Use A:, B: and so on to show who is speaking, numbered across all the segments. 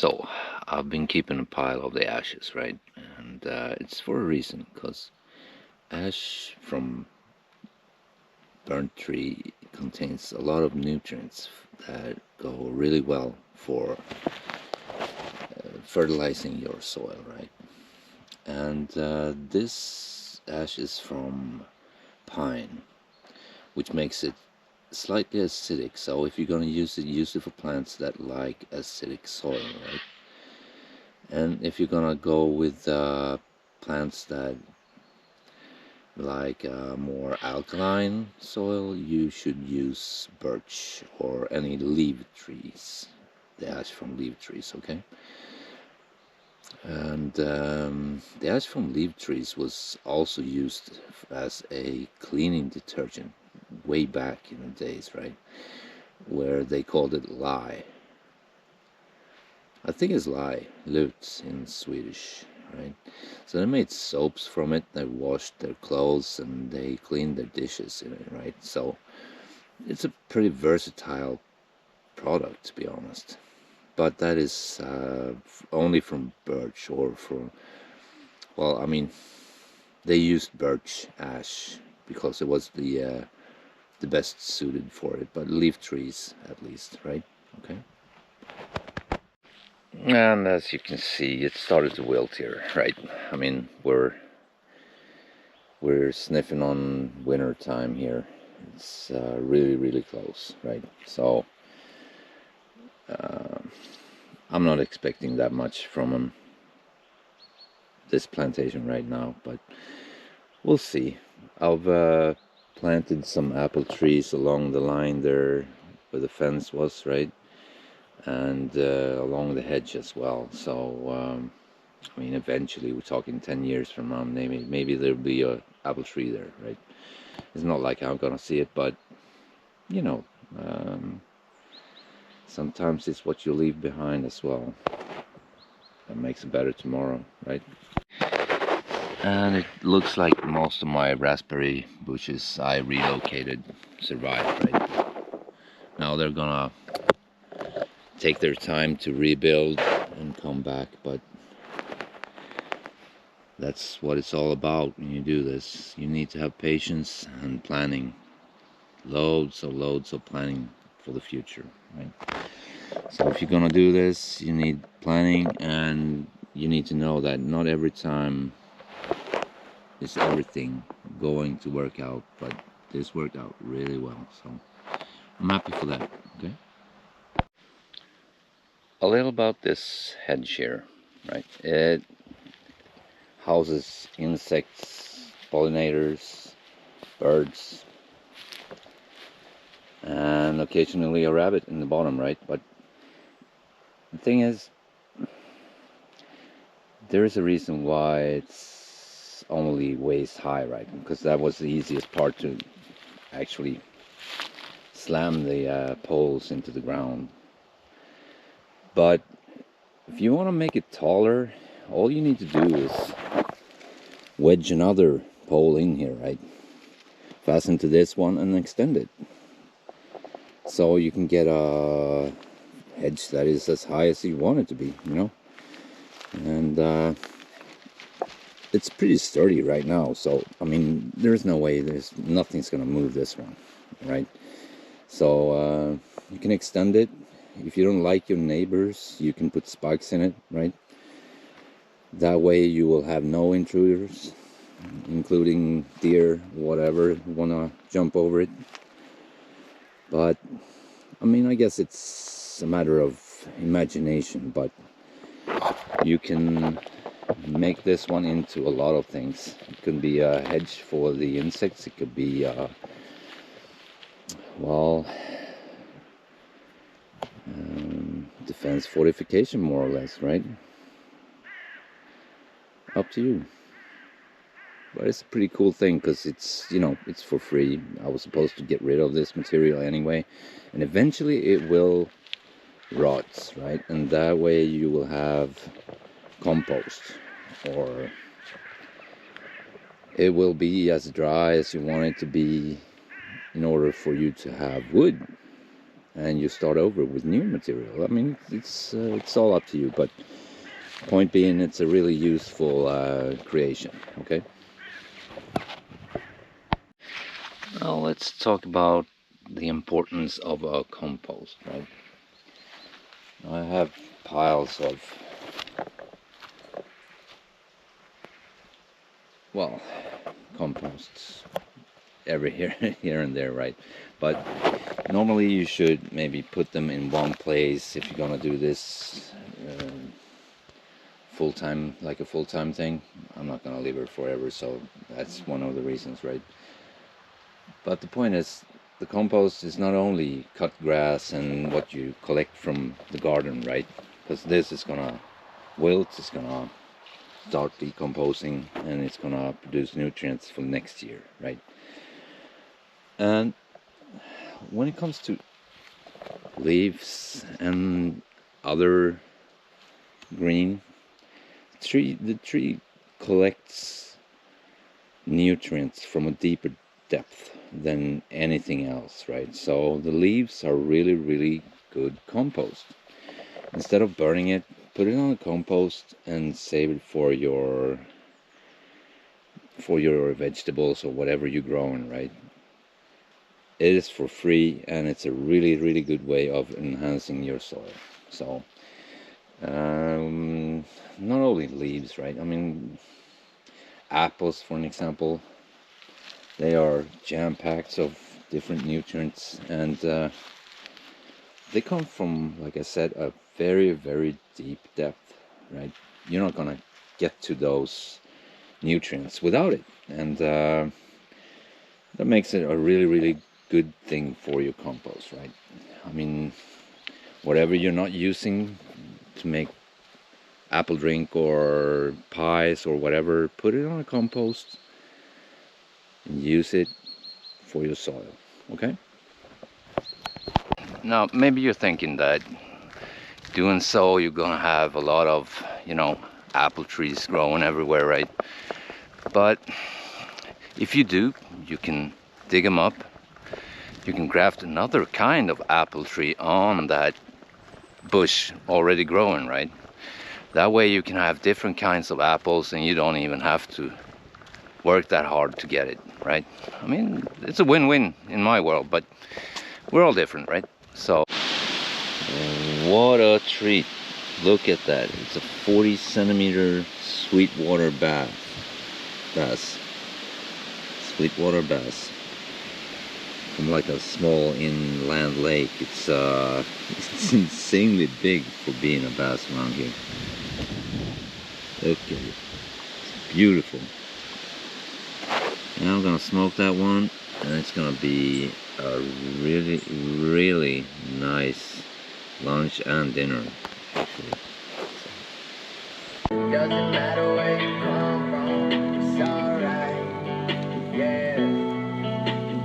A: So, I've been keeping a pile of the ashes, right? And it's for a reason, because ash from burnt tree contains a lot of nutrients that go really well for fertilizing your soil, right? And this ash is from pine, which makes it slightly acidic. So if you're going to use it for plants that like acidic soil, right? And if you're gonna go with plants that like more alkaline soil, you should use birch or any leaf trees, the ash from leaf trees, okay? And the ash from leaf trees was also used as a cleaning detergent way back in the days, right? Where they called it lye. I think it's lye, lut in Swedish, right? So they made soaps from it, they washed their clothes, and they cleaned their dishes in it, right? So it's a pretty versatile product, to be honest. But that is only from birch or from, well, I mean, they used birch ash because it was the best suited for it, but leaf trees at least, right? Okay. And as you can see, it started to wilt here, right? I mean, we're sniffing on winter time here. It's really close, right? So I'm not expecting that much from this plantation right now, but we'll see. I've planted some apple trees along the line there where the fence was, right? And along the hedge as well. So I mean, eventually, we're talking 10 years from now, maybe there'll be a apple tree there, right? It's not like I'm gonna see it, but you know, um, sometimes it's what you leave behind as well that makes a better tomorrow, right? And it looks like most of my raspberry bushes I relocated survived, right? Now they're gonna take their time to rebuild and come back, but that's what it's all about when you do this. You need to have patience and planning. Loads of planning for the future, right? So if you're gonna do this, you need planning, and you need to know that not every time is everything going to work out, but this worked out really well, so I'm happy for that. Okay. A little about this hedge here, right? It houses insects, pollinators, birds, and occasionally a rabbit in the bottom, right? But the thing is, there is a reason why it's only waist high, right? Because that was the easiest part to actually slam the poles into the ground. But if you want to make it taller, all you need to do is wedge another pole in here, right? Fasten to this one and extend it. So you can get a hedge that is as high as you want it to be, you know? And it's pretty sturdy right now, so I mean, there's no way, nothing's gonna move this one, right? So you can extend it. If you don't like your neighbors, you can put spikes in it, right? That way you will have no intruders, including deer, whatever, wanna jump over it. But I mean, I guess it's a matter of imagination, but you can make this one into a lot of things. It could be a hedge for the insects. It could be well, defense fortification, more or less, right? Up to you. But it's a pretty cool thing because it's, you know, it's for free. I was supposed to get rid of this material anyway, and eventually it will rot, right? And that way you will have compost, or it will be as dry as you want it to be in order for you to have wood. and you start over with new material. I mean, it's all up to you, but point being, it's a really useful creation. Okay. Now let's talk about the importance of a compost, right? I have piles of, well, composts here and there, right? But normally you should maybe put them in one place if you're gonna do this full-time, like a full-time thing. I'm not gonna live here forever, so that's one of the reasons, right? But the point is, the compost is not only cut grass and what you collect from the garden, right? Because this is gonna wilt, it's gonna start decomposing, and it's gonna produce nutrients for next year, right? And when it comes to leaves and other green, the tree collects nutrients from a deeper depth than anything else, right? So the leaves are really, really good compost. Instead of burning it, put it on a compost and save it for your vegetables or whatever you're growing, right? It is for free, and it's a really, really good way of enhancing your soil. So not only leaves, right? I mean, apples, for an example, they are jam-packed of different nutrients, and they come from, like I said, a very, very deep depth, right? You're not gonna get to those nutrients without it, and that makes it a really, really good thing for your compost, right? I mean, whatever you're not using to make apple drink or pies or whatever, put it on a compost and use it for your soil, okay? Now, maybe you're thinking that doing so, you're gonna have a lot of, apple trees growing everywhere, right? But if you do, you can dig them up. You can graft another kind of apple tree on that bush already growing, right? That way you can have different kinds of apples, and you don't even have to work that hard to get it, right? I mean, it's a win-win in my world, but we're all different, right? So, what a treat. Look at that. It's a 40 centimeter sweetwater bass. Sweetwater bass. From like a small inland lake. It's insanely big for being a bass around here. Look at it. It's beautiful. Now I'm gonna smoke that one, and it's gonna be a really, really nice lunch and dinner, actually. Doesn't matter where you come from, it's alright. Yeah,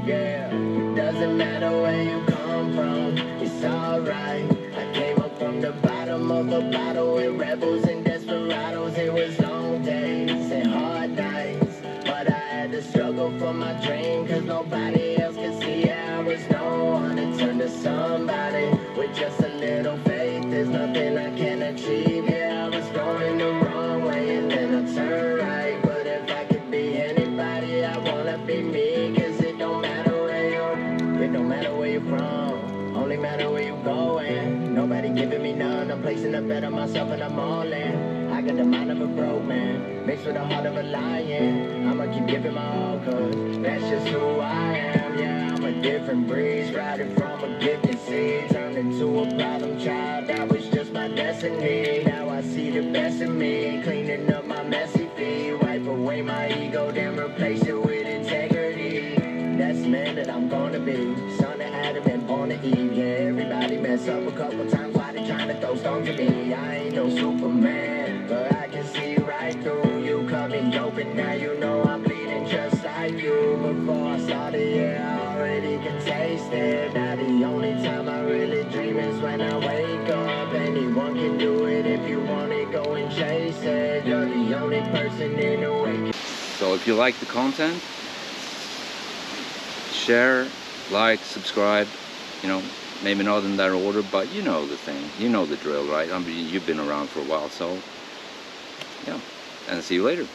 A: yeah. Doesn't matter where you come from, it's alright. I came up from the bottom of the bottle with rebels and desperados. It was long days and hard nights, but I had to struggle for my dream, cause nobody else could see it. I was no one to turn to somebody with just a little faith. There's nothing I can achieve. Yeah, I was going the wrong way and then I turned right. But if I could be anybody, I wanna be me. Cause it don't matter where you're from, only matter where you're going. Nobody giving me none, I'm placing a bet on myself and I'm all in. I got the mind of a broke man, mixed with the heart of a lion. I'ma keep giving my all, cause that's just who I am. Yeah, I'm a different breed, riding from a gifted seed, turned into a problem child. That was just my destiny. Now I see the best in me, cleaning up my messy feet, wipe away my ego, then replace it with integrity. That's the man that I'm gonna be, son of Adam and born to Eve. Yeah, everybody mess up a couple times, why they trying to throw stones at me? I ain't no Superman, but I can see right through you. Coming dope and now you know I'm bleeding just like you. Before I started, yeah, I already can taste it. Now the only time I really dream is when I wake up. Anyone can do it, if you want it, go and chase it. You're the only person in the way. So if you like the content, share, like, subscribe, Maybe not in that order, but you know the thing. You know the drill, right? I mean, you've been around for a while, so yeah. And see you later.